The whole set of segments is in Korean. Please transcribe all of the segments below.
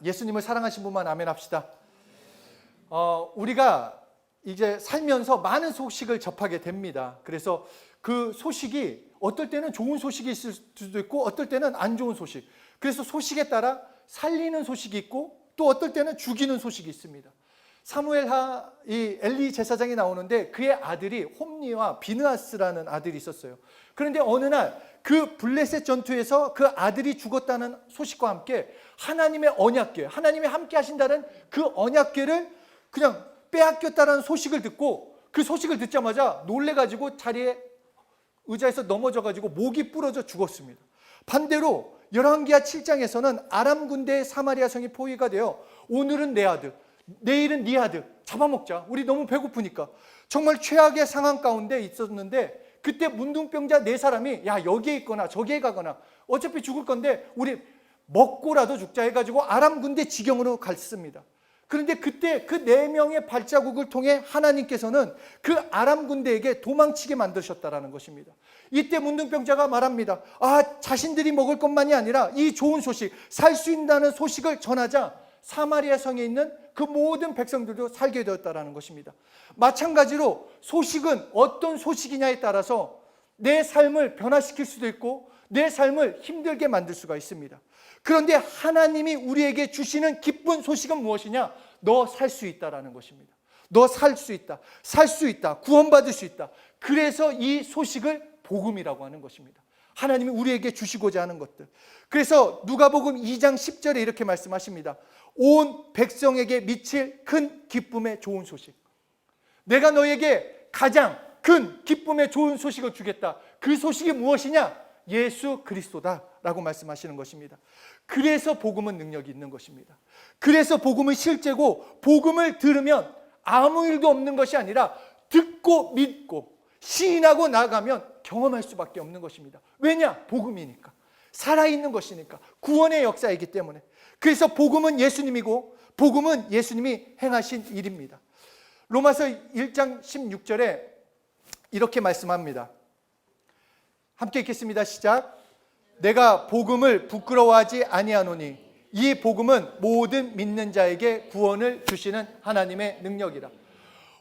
예수님을 사랑하신 분만 아멘 합시다. 우리가 이제 살면서 많은 소식을 접하게 됩니다. 그래서 그 소식이 어떨 때는 좋은 소식이 있을 수도 있고 어떨 때는 안 좋은 소식. 그래서 소식에 따라 살리는 소식이 있고 또 어떨 때는 죽이는 소식이 있습니다. 사무엘하 이 엘리 제사장이 나오는데 그의 아들이 홈니와 비느하스라는 아들이 있었어요. 그런데 어느 날 그 블레셋 전투에서 그 아들이 죽었다는 소식과 함께 하나님의 언약궤, 하나님이 함께 하신다는 그 언약궤를 그냥 빼앗겼다는 소식을 듣고 그 소식을 듣자마자 놀래가지고 자리에 의자에서 넘어져가지고 목이 부러져 죽었습니다. 반대로 열왕기하 7장에서는 아람 군대의 사마리아 성이 포위가 되어 오늘은 내 아들, 내일은 네 아들 잡아먹자. 우리 너무 배고프니까. 정말 최악의 상황 가운데 있었는데 그때 문둥병자 4사람이 야 여기에 있거나 저기에 가거나 어차피 죽을 건데 우리 먹고라도 죽자 해가지고 아람 군대 지경으로 갔습니다. 그런데 그때 그 4명의 발자국을 통해 하나님께서는 그 아람 군대에게 도망치게 만드셨다라는 것입니다. 이때 문둥병자가 말합니다. 자신들이 먹을 것만이 아니라 이 좋은 소식, 살 수 있다는 소식을 전하자 사마리아 성에 있는 그 모든 백성들도 살게 되었다라는 것입니다. 마찬가지로 소식은 어떤 소식이냐에 따라서 내 삶을 변화시킬 수도 있고 내 삶을 힘들게 만들 수가 있습니다. 그런데 하나님이 우리에게 주시는 기쁜 소식은 무엇이냐? 너 살 수 있다라는 것입니다. 너 살 수 있다. 살 수 있다. 구원받을 수 있다. 그래서 이 소식을 복음이라고 하는 것입니다. 하나님이 우리에게 주시고자 하는 것들. 그래서 누가복음 2장 10절에 이렇게 말씀하십니다. 온 백성에게 미칠 큰 기쁨의 좋은 소식. 내가 너에게 가장 큰 기쁨의 좋은 소식을 주겠다. 그 소식이 무엇이냐? 예수 그리스도다 라고 말씀하시는 것입니다. 그래서 복음은 능력이 있는 것입니다. 그래서 복음은 실제고 복음을 들으면 아무 일도 없는 것이 아니라 듣고 믿고 시인하고 나아가면 경험할 수밖에 없는 것입니다. 왜냐? 복음이니까. 살아있는 것이니까. 구원의 역사이기 때문에. 그래서 복음은 예수님이고 복음은 예수님이 행하신 일입니다. 로마서 1장 16절에 이렇게 말씀합니다. 함께 읽겠습니다. 시작. 내가 복음을 부끄러워하지 아니하노니 이 복음은 모든 믿는 자에게 구원을 주시는 하나님의 능력이라.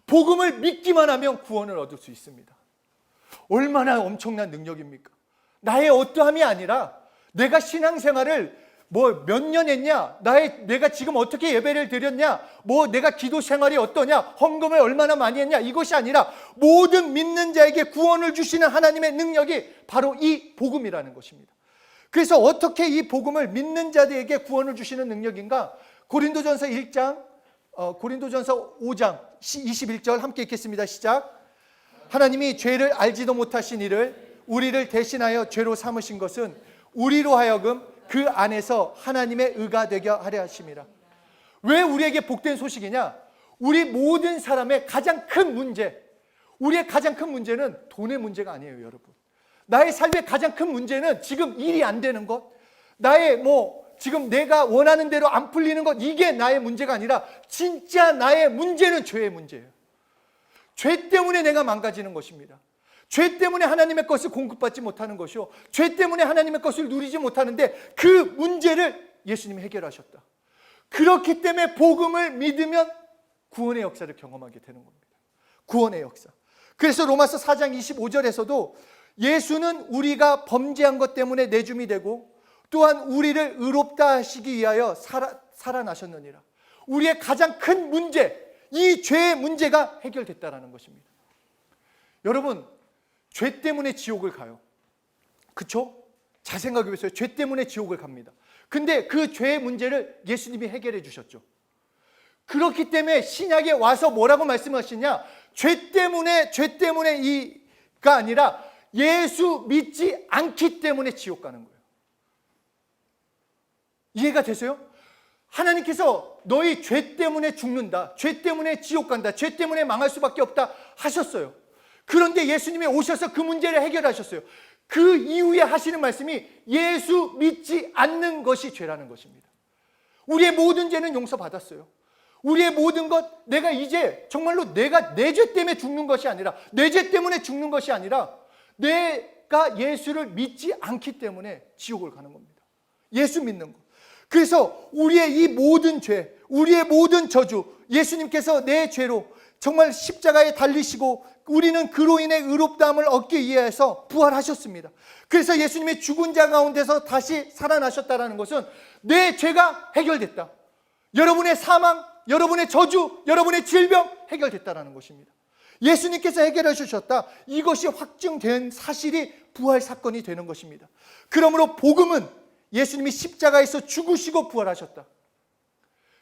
복음을 믿기만 하면 구원을 얻을 수 있습니다. 얼마나 엄청난 능력입니까? 나의 어떠함이 아니라 내가 신앙생활을 몇 년 했냐, 내가 지금 어떻게 예배를 드렸냐, 내가 기도 생활이 어떠냐, 헌금을 얼마나 많이 했냐, 이것이 아니라 모든 믿는 자에게 구원을 주시는 하나님의 능력이 바로 이 복음이라는 것입니다. 그래서 어떻게 이 복음을 믿는 자들에게 구원을 주시는 능력인가? 고린도전서 5장 21절 함께 읽겠습니다. 시작. 하나님이 죄를 알지도 못하신 이를 우리를 대신하여 죄로 삼으신 것은 우리로 하여금 그 안에서 하나님의 의가 되게 하려 하심이라. 왜 우리에게 복된 소식이냐? 우리 모든 사람의 가장 큰 문제, 우리의 가장 큰 문제는 돈의 문제가 아니에요, 여러분. 나의 삶의 가장 큰 문제는 지금 일이 안 되는 것, 나의 지금 내가 원하는 대로 안 풀리는 것, 이게 나의 문제가 아니라 진짜 나의 문제는 죄의 문제예요. 죄 때문에 내가 망가지는 것입니다. 죄 때문에 하나님의 것을 공급받지 못하는 것이요, 죄 때문에 하나님의 것을 누리지 못하는데 그 문제를 예수님이 해결하셨다. 그렇기 때문에 복음을 믿으면 구원의 역사를 경험하게 되는 겁니다. 구원의 역사. 그래서 로마서 4장 25절에서도 예수는 우리가 범죄한 것 때문에 내줌이 되고 또한 우리를 의롭다 하시기 위하여 살아나셨느니라. 우리의 가장 큰 문제, 이 죄의 문제가 해결됐다라는 것입니다. 여러분, 죄 때문에 지옥을 가요. 그렇죠? 잘 생각해 보세요. 죄 때문에 지옥을 갑니다. 근데 그 죄의 문제를 예수님이 해결해 주셨죠. 그렇기 때문에 신약에 와서 뭐라고 말씀하시냐? 죄 때문에 이가 아니라 예수 믿지 않기 때문에 지옥 가는 거예요. 이해가 되세요? 하나님께서 너희 죄 때문에 죽는다, 죄 때문에 지옥 간다, 죄 때문에 망할 수밖에 없다 하셨어요. 그런데 예수님이 오셔서 그 문제를 해결하셨어요. 그 이후에 하시는 말씀이 예수 믿지 않는 것이 죄라는 것입니다. 우리의 모든 죄는 용서받았어요. 우리의 모든 것, 내가 이제 정말로 내가 내 죄 때문에 죽는 것이 아니라, 내 죄 때문에 죽는 것이 아니라 내가 예수를 믿지 않기 때문에 지옥을 가는 겁니다. 예수 믿는 것. 그래서 우리의 이 모든 죄, 우리의 모든 저주, 예수님께서 내 죄로 정말 십자가에 달리시고 우리는 그로 인해 의롭다함을 얻기 위해서 부활하셨습니다. 그래서 예수님의 죽은 자 가운데서 다시 살아나셨다는 것은 내 죄가 해결됐다. 여러분의 사망, 여러분의 저주, 여러분의 질병 해결됐다는 것입니다. 예수님께서 해결해 주셨다. 이것이 확증된 사실이 부활 사건이 되는 것입니다. 그러므로 복음은 예수님이 십자가에서 죽으시고 부활하셨다.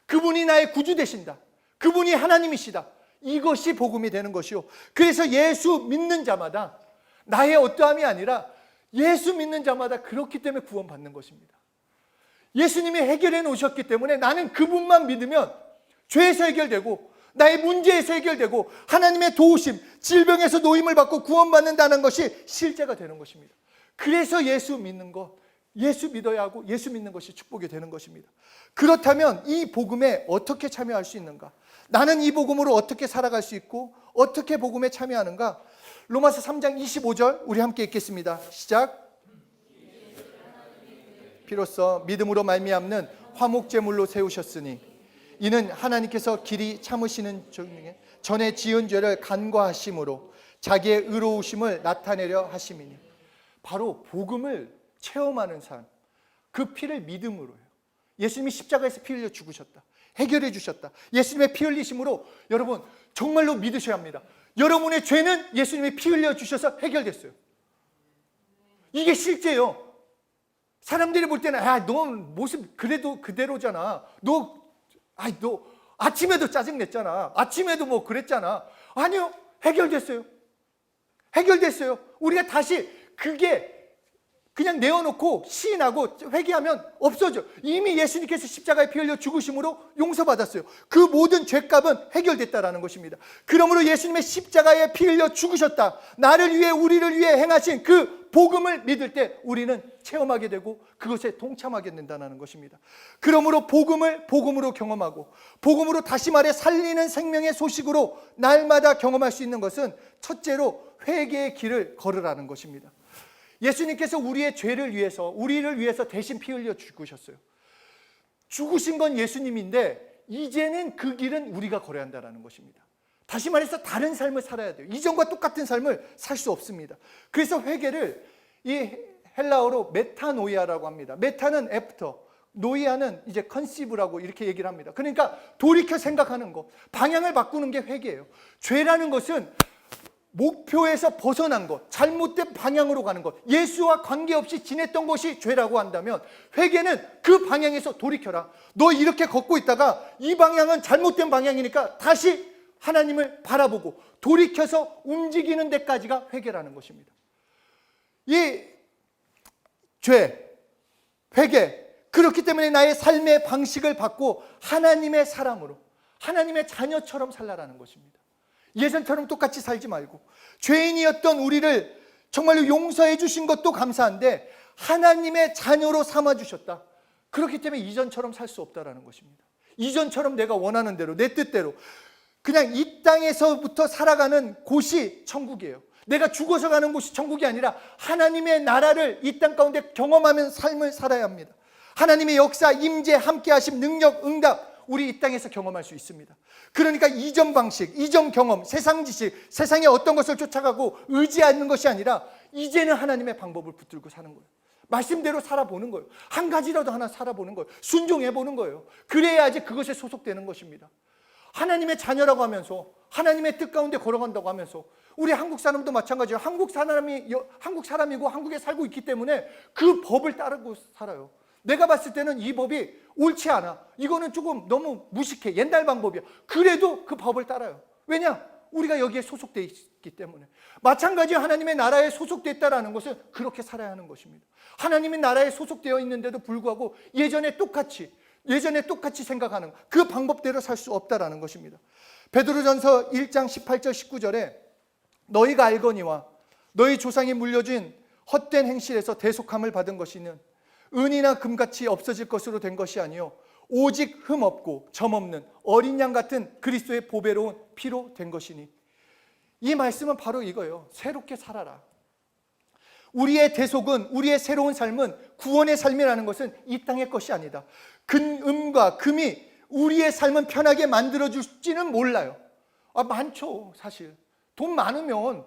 그분이 나의 구주 되신다. 그분이 하나님이시다. 이것이 복음이 되는 것이요. 그래서 예수 믿는 자마다 나의 어떠함이 아니라 예수 믿는 자마다 그렇기 때문에 구원받는 것입니다. 예수님이 해결해 놓으셨기 때문에 나는 그분만 믿으면 죄에서 해결되고 나의 문제에서 해결되고 하나님의 도우심, 질병에서 노임을 받고 구원받는다는 것이 실제가 되는 것입니다. 그래서 예수 믿는 것, 예수 믿어야 하고 예수 믿는 것이 축복이 되는 것입니다. 그렇다면 이 복음에 어떻게 참여할 수 있는가? 나는 이 복음으로 어떻게 살아갈 수 있고 어떻게 복음에 참여하는가? 로마서 3장 25절 우리 함께 읽겠습니다. 시작. 비로소 믿음으로 말미암는 화목제물로 세우셨으니 이는 하나님께서 길이 참으시는 중에 전에 지은 죄를 간과하심으로 자기의 의로우심을 나타내려 하심이니. 바로 복음을 체험하는 삶, 그 피를 믿음으로요. 예수님이 십자가에서 피 흘려 죽으셨다. 해결해 주셨다. 예수님의 피 흘리심으로 여러분 정말로 믿으셔야 합니다. 여러분의 죄는 예수님이 피 흘려 주셔서 해결됐어요. 이게 실제예요. 사람들이 볼 때는 너 모습 그래도 그대로잖아. 너 아침에도 짜증냈잖아. 아침에도 뭐 그랬잖아. 아니요. 해결됐어요. 해결됐어요. 우리가 다시 그게 그냥 내어놓고 시인하고 회개하면 없어져. 이미 예수님께서 십자가에 피 흘려 죽으심으로 용서받았어요. 그 모든 죄값은 해결됐다라는 것입니다. 그러므로 예수님의 십자가에 피 흘려 죽으셨다. 나를 위해 우리를 위해 행하신 그 복음을 믿을 때 우리는 체험하게 되고 그것에 동참하게 된다는 것입니다. 그러므로 복음을 복음으로 경험하고 복음으로 다시 말해 살리는 생명의 소식으로 날마다 경험할 수 있는 것은 첫째로 회개의 길을 걸으라는 것입니다. 예수님께서 우리의 죄를 위해서 우리를 위해서 대신 피 흘려 죽으셨어요. 죽으신 건 예수님인데 이제는 그 길은 우리가 걸어야 한다는 것입니다. 다시 말해서 다른 삶을 살아야 돼요. 이전과 똑같은 삶을 살 수 없습니다. 그래서 회개를 이 헬라어로 메타노이아라고 합니다. 메타는 애프터, 노이아는 이제 컨시브라고 이렇게 얘기를 합니다. 그러니까 돌이켜 생각하는 것, 방향을 바꾸는 게 회개예요. 죄라는 것은 목표에서 벗어난 것, 잘못된 방향으로 가는 것, 예수와 관계없이 지냈던 것이 죄라고 한다면 회개는 그 방향에서 돌이켜라. 너 이렇게 걷고 있다가 이 방향은 잘못된 방향이니까 다시 하나님을 바라보고 돌이켜서 움직이는 데까지가 회개라는 것입니다. 이 죄, 회개, 그렇기 때문에 나의 삶의 방식을 바꾸고 하나님의 사람으로, 하나님의 자녀처럼 살라라는 것입니다. 예전처럼 똑같이 살지 말고 죄인이었던 우리를 정말로 용서해 주신 것도 감사한데 하나님의 자녀로 삼아 주셨다. 그렇기 때문에 이전처럼 살 수 없다라는 것입니다. 이전처럼 내가 원하는 대로 내 뜻대로 그냥 이 땅에서부터 살아가는 곳이 천국이에요. 내가 죽어서 가는 곳이 천국이 아니라 하나님의 나라를 이 땅 가운데 경험하는 삶을 살아야 합니다. 하나님의 역사, 임재, 함께하심, 능력, 응답 우리 이 땅에서 경험할 수 있습니다. 그러니까 이전 방식, 이전 경험, 세상 지식, 세상의 어떤 것을 쫓아가고 의지하는 것이 아니라 이제는 하나님의 방법을 붙들고 사는 거예요. 말씀대로 살아보는 거예요. 한 가지라도 하나 살아보는 거예요. 순종해보는 거예요. 그래야지 그것에 소속되는 것입니다. 하나님의 자녀라고 하면서 하나님의 뜻 가운데 걸어간다고 하면서 우리 한국 사람도 마찬가지예요. 한국 사람이고 한국에 살고 있기 때문에 그 법을 따르고 살아요. 내가 봤을 때는 이 법이 옳지 않아. 이거는 조금 너무 무식해. 옛날 방법이야. 그래도 그 법을 따라요. 왜냐? 우리가 여기에 소속되어 있기 때문에. 마찬가지 하나님의 나라에 소속되어 있다는 것은 그렇게 살아야 하는 것입니다. 하나님의 나라에 소속되어 있는데도 불구하고 예전에 똑같이 생각하는 그 방법대로 살 수 없다라는 것입니다. 베드로전서 1장 18절 19절에 너희가 알거니와 너희 조상이 물려준 헛된 행실에서 대속함을 받은 것이는 은이나 금같이 없어질 것으로 된 것이 아니요 오직 흠 없고 점 없는 어린 양 같은 그리스도의 보배로운 피로 된 것이니. 이 말씀은 바로 이거예요. 새롭게 살아라. 우리의 대속은, 우리의 새로운 삶은, 구원의 삶이라는 것은 이 땅의 것이 아니다. 금과 금이 우리의 삶은 편하게 만들어줄지는 몰라요. 많죠, 사실. 돈 많으면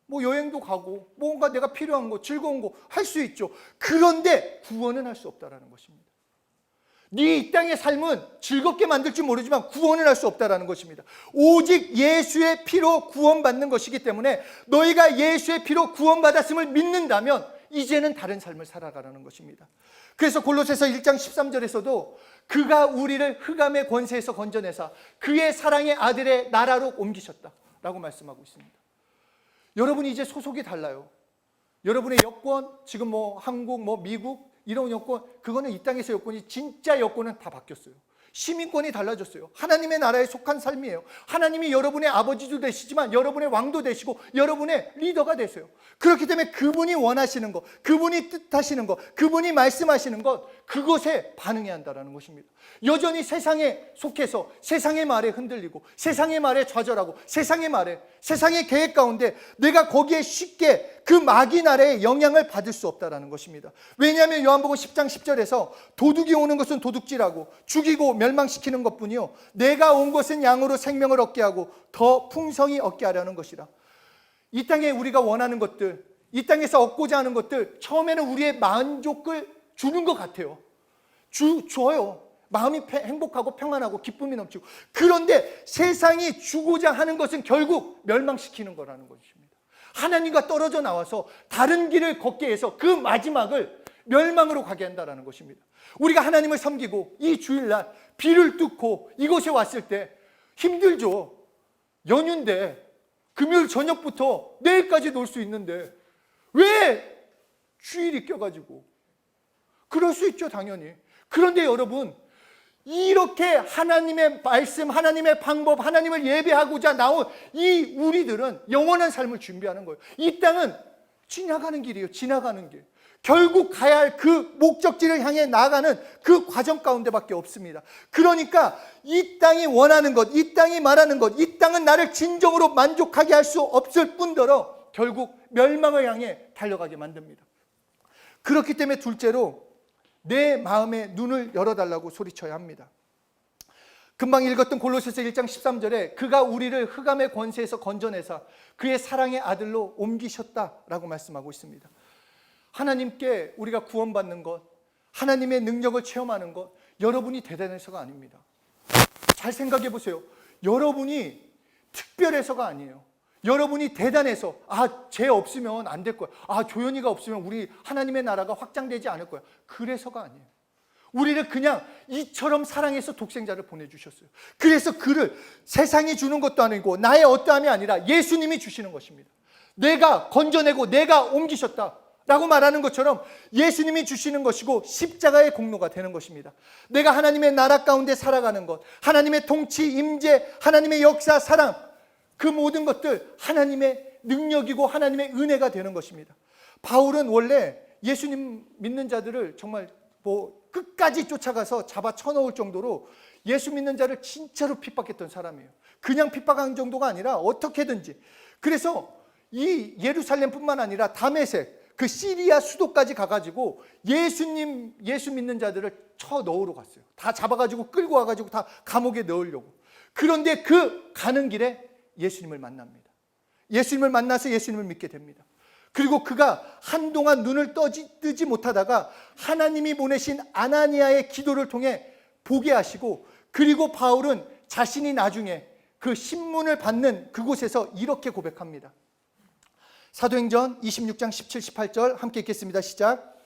뭐 여행도 가고 뭔가 내가 필요한 거, 즐거운 거 할 수 있죠. 그런데 구원은 할 수 없다는 것입니다. 네 이 땅의 삶은 즐겁게 만들지 모르지만 구원을 할 수 없다는 것입니다. 오직 예수의 피로 구원받는 것이기 때문에 너희가 예수의 피로 구원받았음을 믿는다면 이제는 다른 삶을 살아가라는 것입니다. 그래서 골로새서 1장 13절에서도 그가 우리를 흑암의 권세에서 건져내사 그의 사랑의 아들의 나라로 옮기셨다라고 말씀하고 있습니다. 여러분이 이제 소속이 달라요. 여러분의 여권, 지금 뭐 한국, 뭐 미국 이런 여권, 그거는 이 땅에서 여권이, 진짜 여권은 다 바뀌었어요. 시민권이 달라졌어요. 하나님의 나라에 속한 삶이에요. 하나님이 여러분의 아버지도 되시지만 여러분의 왕도 되시고 여러분의 리더가 되세요. 그렇기 때문에 그분이 원하시는 것, 그분이 뜻하시는 것, 그분이 말씀하시는 것, 그것에 반응해야 한다는 것입니다. 여전히 세상에 속해서 세상의 말에 흔들리고 세상의 말에 좌절하고 세상의 말에, 세상의 계획 가운데 내가 거기에 쉽게 그 마귀 나라의 영향을 받을 수 없다는 것입니다. 왜냐하면 요한복음 10장 10절에서 도둑이 오는 것은 도둑질하고 죽이고 멸망시키는 것뿐이요 내가 온 것은 양으로 생명을 얻게 하고 더 풍성히 얻게 하려는 것이라. 이 땅에 우리가 원하는 것들, 이 땅에서 얻고자 하는 것들, 처음에는 우리의 만족을 주는 것 같아요. 줘요. 마음이 행복하고 평안하고 기쁨이 넘치고. 그런데 세상이 주고자 하는 것은 결국 멸망시키는 거라는 것입니다. 하나님과 떨어져 나와서 다른 길을 걷게 해서 그 마지막을 멸망으로 가게 한다는 것입니다. 우리가 하나님을 섬기고 이 주일날 비를 뚫고 이곳에 왔을 때 힘들죠. 연휴인데 금요일 저녁부터 내일까지 놀 수 있는데 왜 주일이 껴가지고. 그럴 수 있죠, 당연히. 그런데 여러분, 이렇게 하나님의 말씀, 하나님의 방법, 하나님을 예배하고자 나온 이 우리들은 영원한 삶을 준비하는 거예요. 이 땅은 지나가는 길이에요. 지나가는 길. 결국 가야 할 그 목적지를 향해 나아가는 그 과정 가운데밖에 없습니다. 그러니까 이 땅이 원하는 것, 이 땅이 말하는 것, 이 땅은 나를 진정으로 만족하게 할 수 없을 뿐더러 결국 멸망을 향해 달려가게 만듭니다. 그렇기 때문에 둘째로 내 마음의 눈을 열어달라고 소리쳐야 합니다. 금방 읽었던 골로새서 1장 13절에 그가 우리를 흑암의 권세에서 건져내사 그의 사랑의 아들로 옮기셨다라고 말씀하고 있습니다. 하나님께 우리가 구원받는 것, 하나님의 능력을 체험하는 것, 여러분이 대단해서가 아닙니다. 잘 생각해 보세요. 여러분이 특별해서가 아니에요. 여러분이 대단해서 쟤 없으면 안 될 거야, 조연이가 없으면 우리 하나님의 나라가 확장되지 않을 거야, 그래서가 아니에요. 우리를 그냥 이처럼 사랑해서 독생자를 보내주셨어요. 그래서 그를 세상이 주는 것도 아니고 나의 어떠함이 아니라 예수님이 주시는 것입니다. 내가 건져내고 내가 옮기셨다 라고 말하는 것처럼 예수님이 주시는 것이고 십자가의 공로가 되는 것입니다. 내가 하나님의 나라 가운데 살아가는 것, 하나님의 통치, 임재, 하나님의 역사, 사랑, 그 모든 것들 하나님의 능력이고 하나님의 은혜가 되는 것입니다. 바울은 원래 예수님 믿는 자들을 정말 끝까지 쫓아가서 잡아 쳐넣을 정도로 예수 믿는 자를 진짜로 핍박했던 사람이에요. 그냥 핍박한 정도가 아니라 어떻게든지. 그래서 이 예루살렘뿐만 아니라 다메섹, 그 시리아 수도까지 가가지고 예수 믿는 자들을 쳐넣으러 갔어요. 다 잡아가지고 끌고 와가지고 다 감옥에 넣으려고. 그런데 그 가는 길에 예수님을 만납니다. 예수님을 만나서 예수님을 믿게 됩니다. 그리고 그가 한동안 눈을 뜨지 못하다가 하나님이 보내신 아나니아의 기도를 통해 보게 하시고, 그리고 바울은 자신이 나중에 그 신문을 받는 그곳에서 이렇게 고백합니다. 사도행전 26장 17, 18절 함께 읽겠습니다. 시작.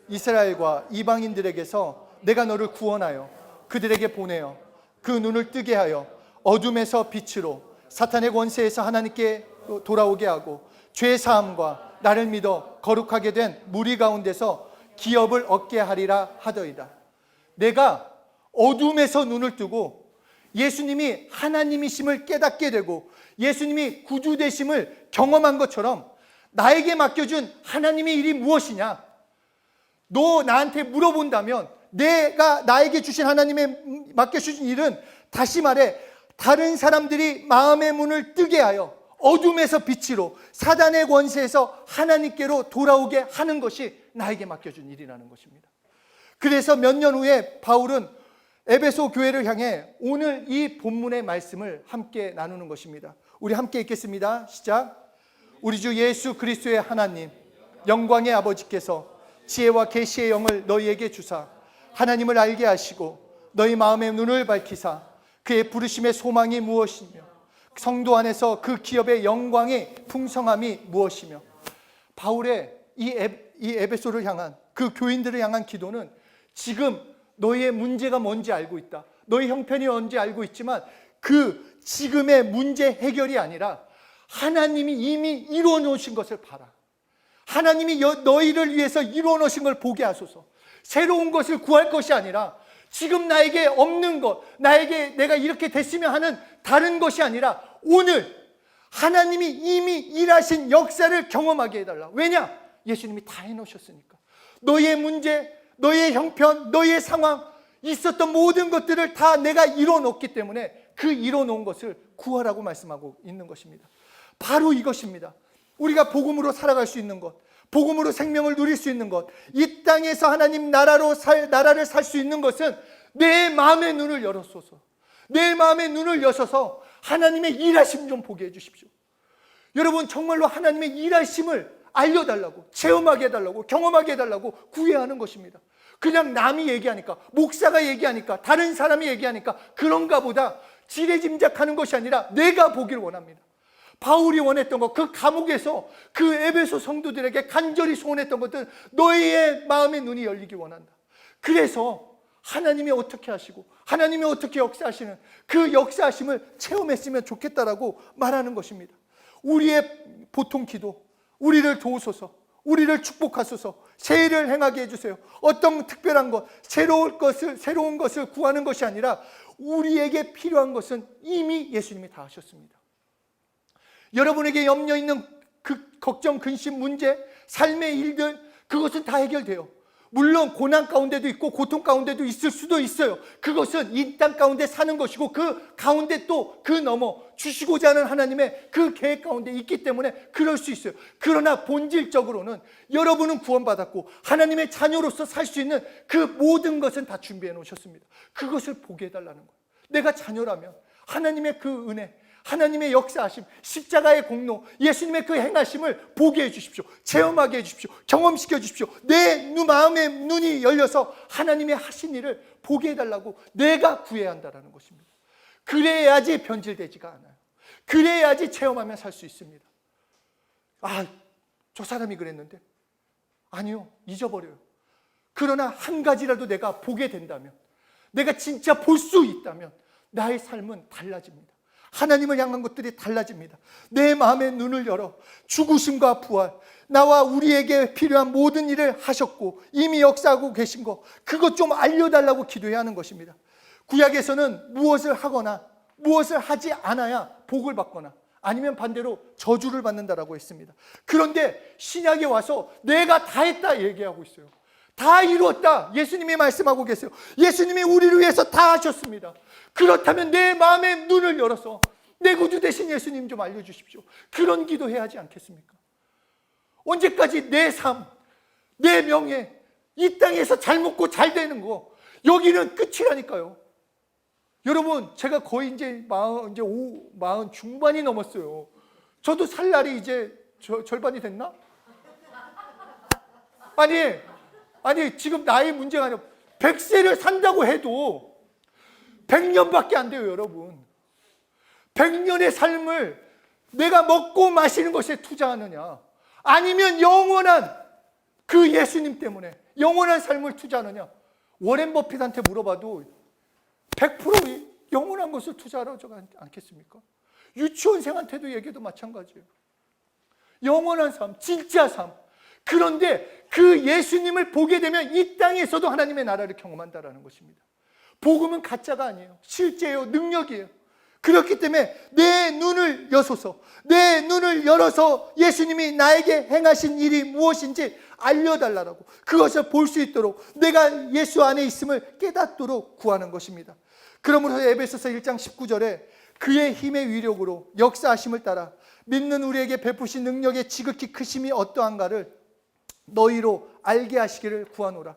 이스라엘과 이방인들에게서 내가 너를 구원하여 그들에게 보내어 그 눈을 뜨게 하여 어둠에서 빛으로 사탄의 권세에서 하나님께 돌아오게 하고 죄 사함과 나를 믿어 거룩하게 된 무리 가운데서 기업을 얻게 하리라 하더이다. 내가 어둠에서 눈을 뜨고 예수님이 하나님이심을 깨닫게 되고 예수님이 구주 되심을 경험한 것처럼 나에게 맡겨준 하나님의 일이 무엇이냐? 너 나한테 물어본다면 내가 나에게 주신 하나님의 맡겨주신 일은, 다시 말해 다른 사람들이 마음의 문을 뜨게 하여 어둠에서 빛으로, 사단의 권세에서 하나님께로 돌아오게 하는 것이 나에게 맡겨준 일이라는 것입니다. 그래서 몇 년 후에 바울은 에베소 교회를 향해 오늘 이 본문의 말씀을 함께 나누는 것입니다. 우리 함께 읽겠습니다. 시작. 우리 주 예수 그리스도의 하나님, 영광의 아버지께서 지혜와 계시의 영을 너희에게 주사 하나님을 알게 하시고 너희 마음의 눈을 밝히사 그의 부르심의 소망이 무엇이며 성도 안에서 그 기업의 영광의 풍성함이 무엇이며. 바울의 이 에베소를 향한, 그 교인들을 향한 기도는 지금 너희의 문제가 뭔지 알고 있다, 너희 형편이 뭔지 알고 있지만 그 지금의 문제 해결이 아니라 하나님이 이미 이루어 놓으신 것을 봐라. 하나님이 너희를 위해서 이루어 놓으신 걸 보게 하소서. 새로운 것을 구할 것이 아니라 지금 나에게 없는 것, 나에게 내가 이렇게 됐으면 하는 다른 것이 아니라 오늘 하나님이 이미 일하신 역사를 경험하게 해달라. 왜냐? 예수님이 다 해놓으셨으니까. 너희의 문제, 너희의 형편, 너희의 상황, 있었던 모든 것들을 다 내가 이루어 놓기 때문에 그 이루어 놓은 것을 구하라고 말씀하고 있는 것입니다. 바로 이것입니다. 우리가 복음으로 살아갈 수 있는 것, 복음으로 생명을 누릴 수 있는 것, 이 땅에서 하나님 나라를 살 수 있는 것은 내 마음의 눈을 열어소서. 내 마음의 눈을 여셔서 하나님의 일하심 좀 보게 해주십시오. 여러분, 정말로 하나님의 일하심을 알려달라고, 체험하게 해달라고, 경험하게 해달라고 구해야 하는 것입니다. 그냥 남이 얘기하니까, 목사가 얘기하니까, 다른 사람이 얘기하니까 그런가 보다 지레짐작하는 것이 아니라 내가 보기를 원합니다. 바울이 원했던 것, 그 감옥에서 그 에베소 성도들에게 간절히 소원했던 것들, 너희의 마음의 눈이 열리기 원한다. 그래서 하나님이 어떻게 하시고 하나님이 어떻게 역사하시는 그 역사하심을 체험했으면 좋겠다라고 말하는 것입니다. 우리의 보통 기도, 우리를 도우소서, 우리를 축복하소서, 새 일을 행하게 해주세요. 어떤 특별한 것, 새로운 것을 구하는 것이 아니라 우리에게 필요한 것은 이미 예수님이 다 하셨습니다. 여러분에게 염려 있는 그 걱정, 근심, 문제, 삶의 일들, 그것은 다 해결돼요. 물론 고난 가운데도 있고 고통 가운데도 있을 수도 있어요. 그것은 이 땅 가운데 사는 것이고 그 가운데 또 그 넘어 주시고자 하는 하나님의 그 계획 가운데 있기 때문에 그럴 수 있어요. 그러나 본질적으로는 여러분은 구원받았고 하나님의 자녀로서 살 수 있는 그 모든 것은 다 준비해 놓으셨습니다. 그것을 보게 해달라는 거예요. 내가 자녀라면 하나님의 그 은혜, 하나님의 역사하심, 십자가의 공로, 예수님의 그 행하심을 보게 해주십시오. 체험하게 해주십시오. 경험시켜 주십시오. 내 마음의 눈이 열려서 하나님의 하신 일을 보게 해달라고 내가 구해야 한다는 것입니다. 그래야지 변질되지가 않아요. 그래야지 체험하며 살 수 있습니다. 아, 저 사람이 그랬는데. 아니요, 잊어버려요. 그러나 한 가지라도 내가 보게 된다면, 내가 진짜 볼 수 있다면 나의 삶은 달라집니다. 하나님을 향한 것들이 달라집니다. 내 마음의 눈을 열어 죽으심과 부활, 나와 우리에게 필요한 모든 일을 하셨고 이미 역사하고 계신 것, 그것 좀 알려달라고 기도해야 하는 것입니다. 구약에서는 무엇을 하거나 무엇을 하지 않아야 복을 받거나 아니면 반대로 저주를 받는다라고 했습니다. 그런데 신약에 와서 내가 다 했다 얘기하고 있어요. 다 이루었다 예수님이 말씀하고 계세요. 예수님이 우리를 위해서 다 하셨습니다. 그렇다면 내 마음의 눈을 열어서 내 구주 되신 예수님 좀 알려주십시오. 그런 기도해야 하지 않겠습니까? 언제까지 내 삶, 내 명예, 이 땅에서 잘 먹고 잘 되는 거, 여기는 끝이라니까요. 여러분, 제가 거의 이제 마흔 중반이 넘었어요. 저도 살 날이 이제 절반이 됐나? 아니 지금 나이 문제가 아니라 100세를 산다고 해도 100년밖에 안 돼요, 여러분. 100년의 삶을 내가 먹고 마시는 것에 투자하느냐, 아니면 영원한 그 예수님 때문에 영원한 삶을 투자하느냐. 워렌 버핏한테 물어봐도 100% 영원한 것을 투자하지 않겠습니까? 유치원생한테도 얘기해도 마찬가지예요. 영원한 삶, 진짜 삶. 그런데 그 예수님을 보게 되면 이 땅에서도 하나님의 나라를 경험한다라는 것입니다. 복음은 가짜가 아니에요. 실제예요. 능력이에요. 그렇기 때문에 내 눈을 여소서, 내 눈을 열어서 예수님이 나에게 행하신 일이 무엇인지 알려달라고, 그것을 볼 수 있도록 내가 예수 안에 있음을 깨닫도록 구하는 것입니다. 그러므로 에베소서 1장 19절에 그의 힘의 위력으로 역사하심을 따라 믿는 우리에게 베푸신 능력의 지극히 크심이 어떠한가를 너희로 알게 하시기를 구하노라.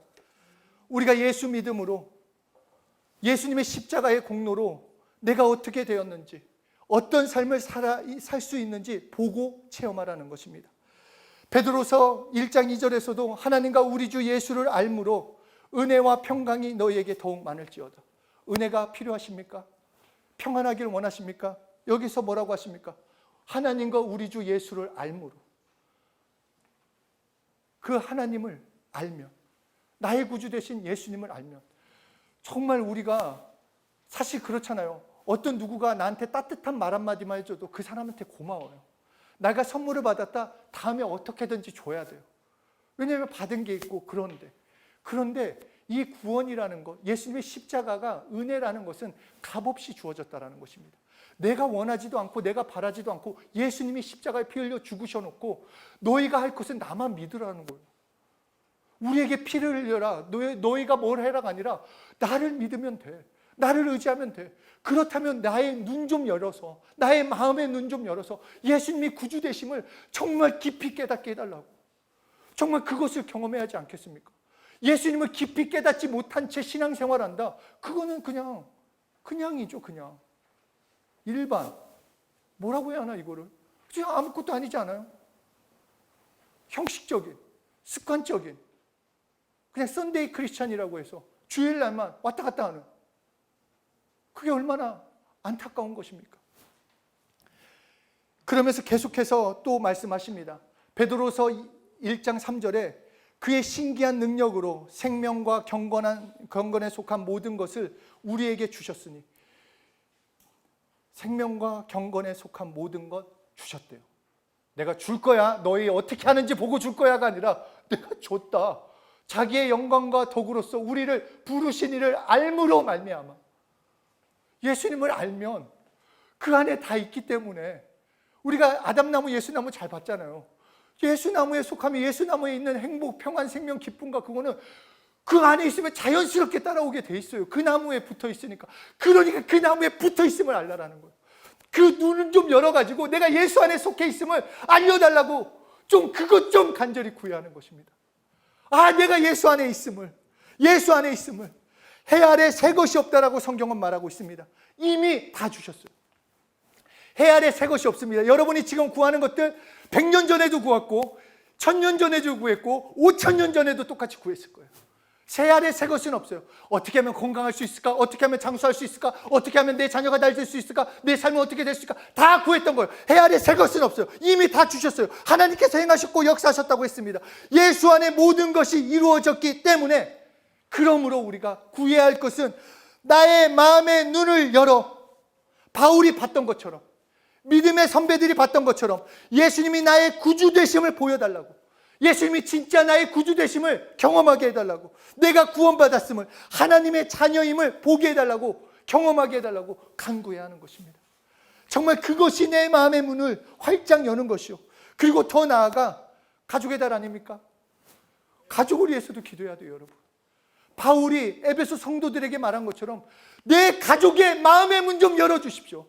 우리가 예수 믿음으로, 예수님의 십자가의 공로로 내가 어떻게 되었는지, 어떤 삶을 살 수 있는지 보고 체험하라는 것입니다. 베드로서 1장 2절에서도 하나님과 우리 주 예수를 알므로 은혜와 평강이 너희에게 더욱 많을지어다. 은혜가 필요하십니까? 평안하기를 원하십니까? 여기서 뭐라고 하십니까? 하나님과 우리 주 예수를 알므로, 그 하나님을 알면, 나의 구주 되신 예수님을 알면, 정말 우리가 사실 그렇잖아요. 어떤 누구가 나한테 따뜻한 말 한마디만 해줘도 그 사람한테 고마워요. 내가 선물을 받았다, 다음에 어떻게든지 줘야 돼요. 왜냐하면 받은 게 있고. 그런데 이 구원이라는 것, 예수님의 십자가가, 은혜라는 것은 값없이 주어졌다는 것입니다. 내가 원하지도 않고 내가 바라지도 않고 예수님이 십자가에 피 흘려 죽으셔놓고 너희가 할 것은 나만 믿으라는 거예요. 우리에게 피를 흘려라, 너희가 뭘 해라가 아니라 나를 믿으면 돼. 나를 의지하면 돼. 그렇다면 나의 눈 좀 열어서, 나의 마음의 눈 좀 열어서 예수님이 구주 되심을 정말 깊이 깨닫게 해달라고. 정말 그것을 경험해야 하지 않겠습니까? 예수님을 깊이 깨닫지 못한 채 신앙생활한다, 그거는 그냥이죠. 그냥 일반, 뭐라고 해야 하나, 이거를 그냥 아무것도 아니지 않아요? 형식적인, 습관적인, 그냥 썬데이 크리스찬이라고 해서 주일날만 왔다 갔다 하는, 그게 얼마나 안타까운 것입니까? 그러면서 계속해서 또 말씀하십니다. 베드로서 1장 3절에 그의 신기한 능력으로 생명과 경건에 속한 모든 것을 우리에게 주셨으니, 생명과 경건에 속한 모든 것 주셨대요. 내가 줄 거야, 너희 어떻게 하는지 보고 줄 거야가 아니라 내가 줬다. 자기의 영광과 덕으로서 우리를 부르신 이를 알므로 말미암아, 예수님을 알면 그 안에 다 있기 때문에, 우리가 아담나무, 예수나무 잘 봤잖아요. 예수나무에 속하면 예수나무에 있는 행복, 평안, 생명, 기쁨과 그거는 그 안에 있으면 자연스럽게 따라오게 돼 있어요. 그 나무에 붙어 있으니까. 그러니까 그 나무에 붙어 있음을 알라라는 거예요. 그 눈을 좀 열어가지고 내가 예수 안에 속해 있음을 알려달라고 그것 좀 간절히 구해하는 것입니다. 아, 내가 예수 안에 있음을, 해 아래 새 것이 없다라고 성경은 말하고 있습니다. 이미 다 주셨어요. 해 아래 새 것이 없습니다. 여러분이 지금 구하는 것들 100년 전에도 구했고 1000년 전에도 구했고 5000년 전에도 똑같이 구했을 거예요. 새 아래 새 것은 없어요. 어떻게 하면 건강할 수 있을까? 어떻게 하면 장수할 수 있을까? 어떻게 하면 내 자녀가 잘 될 수 있을까? 내 삶은 어떻게 될 수 있을까? 다 구했던 거예요. 해 아래 새 것은 없어요. 이미 다 주셨어요. 하나님께서 행하셨고 역사하셨다고 했습니다. 예수 안에 모든 것이 이루어졌기 때문에, 그러므로 우리가 구해야 할 것은 나의 마음의 눈을 열어, 바울이 봤던 것처럼, 믿음의 선배들이 봤던 것처럼 예수님이 나의 구주 되심을 보여달라고, 예수님이 진짜 나의 구주 되심을 경험하게 해달라고, 내가 구원받았음을, 하나님의 자녀임을 보게 해달라고, 경험하게 해달라고 간구해야 하는 것입니다. 정말 그것이 내 마음의 문을 활짝 여는 것이요. 그리고 더 나아가 가족의 달 아닙니까? 가족을 위해서도 기도해야 돼요, 여러분. 바울이 에베소 성도들에게 말한 것처럼 내 가족의 마음의 문 좀 열어주십시오.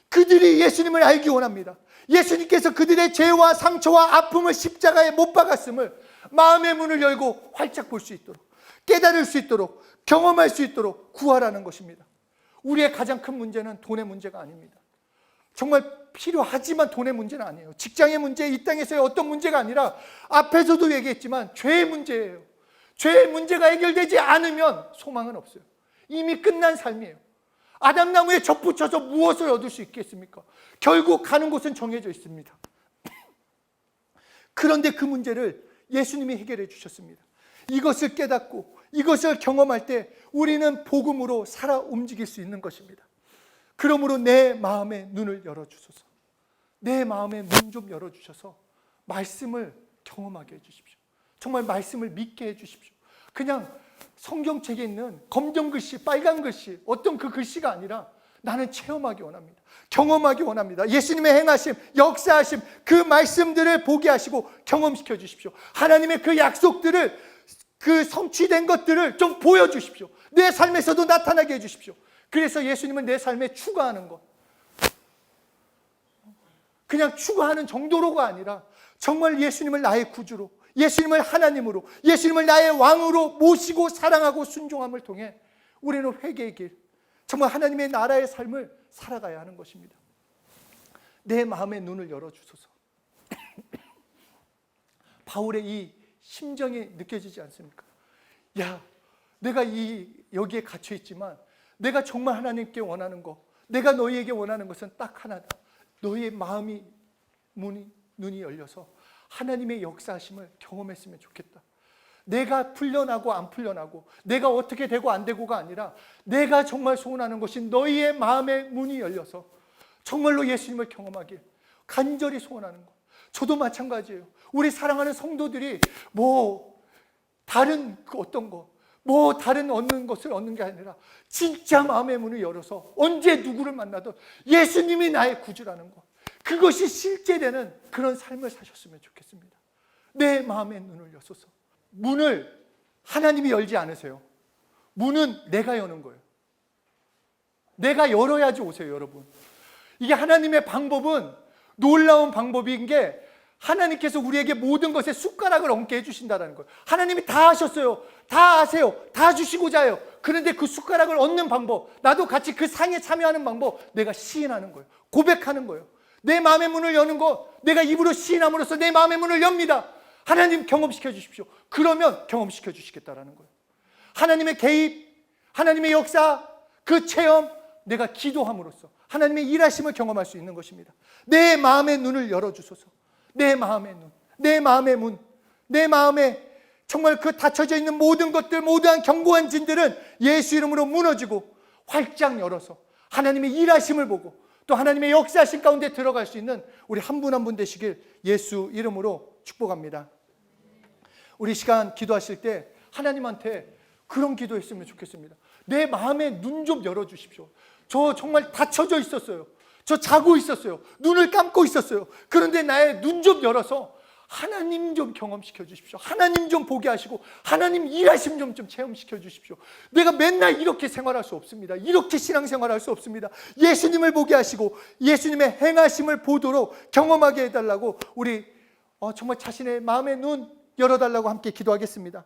그들이 예수님을 알기 원합니다. 예수님께서 그들의 죄와 상처와 아픔을 십자가에 못 박았음을 마음의 문을 열고 활짝 볼 수 있도록, 깨달을 수 있도록, 경험할 수 있도록 구하라는 것입니다. 우리의 가장 큰 문제는 돈의 문제가 아닙니다. 정말 필요하지만 돈의 문제는 아니에요. 직장의 문제, 이 땅에서의 어떤 문제가 아니라 앞에서도 얘기했지만 죄의 문제예요. 죄의 문제가 해결되지 않으면 소망은 없어요. 이미 끝난 삶이에요. 아담나무에 접붙여서 무엇을 얻을 수 있겠습니까? 결국 가는 곳은 정해져 있습니다. 그런데 그 문제를 예수님이 해결해 주셨습니다. 이것을 깨닫고 이것을 경험할 때 우리는 복음으로 살아 움직일 수 있는 것입니다. 그러므로 내 마음의 눈을 열어주소서. 내 마음의 문 좀 열어주셔서 말씀을 경험하게 해주십시오. 정말 말씀을 믿게 해주십시오. 그냥 성경책에 있는 검정 글씨, 빨간 글씨, 어떤 그 글씨가 아니라 나는 체험하기 원합니다. 경험하기 원합니다. 예수님의 행하심, 역사하심, 그 말씀들을 보게 하시고 경험시켜 주십시오. 하나님의 그 약속들을, 그 성취된 것들을 좀 보여주십시오. 내 삶에서도 나타나게 해주십시오. 그래서 예수님은 내 삶에 추가하는 것, 그냥 추구하는 정도로가 아니라 정말 예수님을 나의 구주로, 예수님을 하나님으로, 예수님을 나의 왕으로 모시고 사랑하고 순종함을 통해 우리는 회개의 길, 정말 하나님의 나라의 삶을 살아가야 하는 것입니다. 내 마음의 눈을 열어주소서. 바울의 이 심정이 느껴지지 않습니까? 야, 내가 여기에 갇혀 있지만 내가 정말 하나님께 원하는 것, 내가 너희에게 원하는 것은 딱 하나다. 너희의 마음이 눈이 열려서 하나님의 역사하심을 경험했으면 좋겠다. 내가 풀려나고 안 풀려나고, 내가 어떻게 되고 안 되고가 아니라 내가 정말 소원하는 것이 너희의 마음의 문이 열려서 정말로 예수님을 경험하길 간절히 소원하는 것. 저도 마찬가지예요. 우리 사랑하는 성도들이 다른 어떤 거, 다른 얻는 것을 얻는 게 아니라 진짜 마음의 문을 열어서 언제 누구를 만나도 예수님이 나의 구주라는 것, 그것이 실제되는 그런 삶을 사셨으면 좋겠습니다. 내 마음의 눈을 여소서. 문을 하나님이 열지 않으세요. 문은 내가 여는 거예요. 내가 열어야지 오세요, 여러분. 이게 하나님의 방법은 놀라운 방법인 게, 하나님께서 우리에게 모든 것에 숟가락을 얹게 해주신다는 거예요. 하나님이 다 하셨어요. 다 아세요. 다 주시고자 해요. 그런데 그 숟가락을 얹는 방법, 나도 같이 그 상에 참여하는 방법, 내가 시인하는 거예요. 고백하는 거예요. 내 마음의 문을 여는 거, 내가 입으로 시인함으로써 내 마음의 문을 엽니다. 하나님 경험시켜 주십시오. 그러면 경험시켜 주시겠다라는 거예요. 하나님의 개입, 하나님의 역사, 그 체험, 내가 기도함으로써 하나님의 일하심을 경험할 수 있는 것입니다. 내 마음의 눈을 열어주소서. 내 마음의 눈, 내 마음의 문, 내 마음에 정말 그 닫혀져 있는 모든 것들, 모든 견고한 진들은 예수 이름으로 무너지고 활짝 열어서 하나님의 일하심을 보고 또 하나님의 역사하신 가운데 들어갈 수 있는 우리 한 분 한 분 되시길 예수 이름으로 축복합니다. 우리 시간 기도하실 때 하나님한테 그런 기도했으면 좋겠습니다. 내 마음의 눈 좀 열어주십시오. 저 정말 닫혀져 있었어요. 저 자고 있었어요. 눈을 감고 있었어요. 그런데 나의 눈 좀 열어서 하나님 좀 경험시켜 주십시오. 하나님 좀 보게 하시고 하나님 일하심 좀 체험시켜 주십시오. 내가 맨날 이렇게 생활할 수 없습니다. 이렇게 신앙생활할 수 없습니다. 예수님을 보게 하시고 예수님의 행하심을 보도록 경험하게 해달라고 우리 정말 자신의 마음의 눈 열어달라고 함께 기도하겠습니다.